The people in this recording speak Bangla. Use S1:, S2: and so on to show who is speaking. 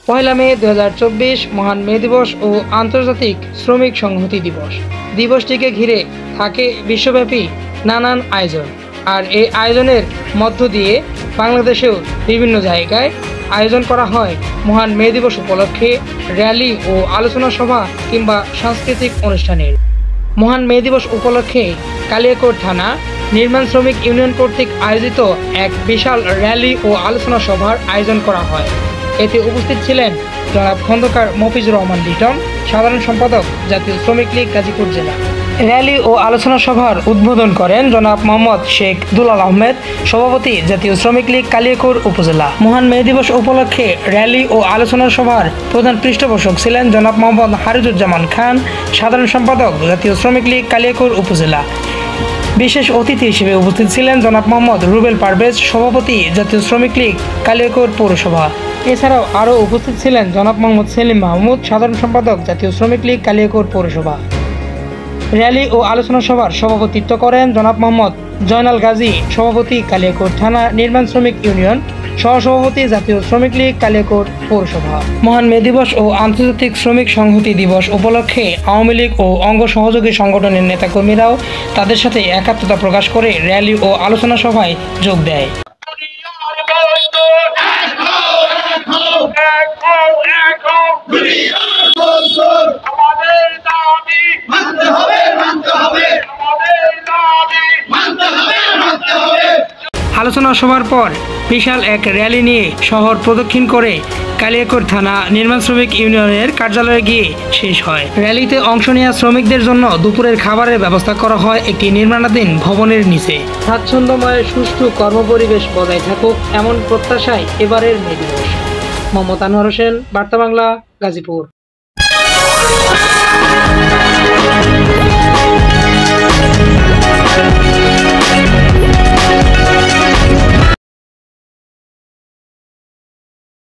S1: পহেলা মে 2024 মহান মে দিবস ও আন্তর্জাতিক শ্রমিক সংহতি দিবস। দিবসটিকে ঘিরে থাকে বিশ্বব্যাপী নানান আয়োজন, আর এই আয়োজনের মধ্য দিয়ে বাংলাদেশেও বিভিন্ন জায়গায় আয়োজন করা হয় মহান মে দিবস উপলক্ষে র্যালি ও আলোচনা সভা কিংবা সাংস্কৃতিক অনুষ্ঠানের। মহান মে দিবস উপলক্ষে কালিয়াকৈর থানা নির্মাণ শ্রমিক ইউনিয়ন কর্তৃক আয়োজিত এক বিশাল র্যালি ও আলোচনা সভার আয়োজন করা হয়। এতে উপস্থিত ছিলেন জনাব খন্দকার মফিজুর রহমান লিটন, সাধারণ সম্পাদক জাতীয় শ্রমিক লীগ গাজীপুর জেলা। র্যালি ও আলোচনা সভার উদ্বোধন করেন জনাব মোহাম্মদ শেখ দুলাল আহমেদ, সভাপতি জাতীয় শ্রমিক লীগ কালিয়াকৈর উপজেলা। মহান মে দিবস উপলক্ষে র্যালি ও আলোচনা সভার প্রধান পৃষ্ঠপোষক ছিলেন জনাব মোহাম্মদ হারিজুজ্জামান খান, সাধারণ সম্পাদক জাতীয় শ্রমিক লীগ কালিয়াকৈর উপজেলা। বিশেষ অতিথি হিসেবে উপস্থিত ছিলেন জনাব মোহাম্মদ রুবেল পারভেজ, সভাপতি জাতীয় শ্রমিক লীগ কালিয়াকৈর পৌরসভা। এছাড়াও আরও উপস্থিত ছিলেন জনাব মোহাম্মদ সেলিম মাহমুদ, সাধারণ সম্পাদক জাতীয় শ্রমিক লীগ কালিয়াকৈর পৌরসভা। র্যালি ও আলোচনা সভার সভাপতিত্ব করেন জনাব মোহাম্মদ জয়নাল গাজী, সভাপতি কালিয়াকৈর থানা নির্মাণ শ্রমিক ইউনিয়ন, সহসভাপতি জাতীয় শ্রমিক লীগ কালিয়াকৈর পৌরসভা। মহান মে দিবস ও আন্তর্জাতিক শ্রমিক সংহতি দিবস উপলক্ষে আওয়ামী লীগ ও অঙ্গ সহযোগী সংগঠনের নেতাকর্মীরাও তাদের সাথে একাত্মতা প্রকাশ করে র্যালি ও আলোচনা সভায় যোগ দেয়। আলোচনা সভার পর বিশাল এক র্যালি নিয়ে শহর প্রদক্ষিণ করে কালিয়াকৈর থানা নির্মাণ শ্রমিক ইউনিয়নের কার্যালয়ে গিয়ে শেষ হয়। র্যালিতে অংশ নেওয়া শ্রমিকদের জন্য দুপুরের খাবারের ব্যবস্থা করা হয় একটি নির্মাণাধীন ভবনের নিচে। স্বাচ্ছন্দ্যময় সুষ্ঠু কর্মপরিবেশ বজায় থাকুক এমন প্রত্যাশায় এবারের মে দিবস। মোহাম্মদ আনোয়ার হোসেন, বার্তা বাংলা, গাজীপুর।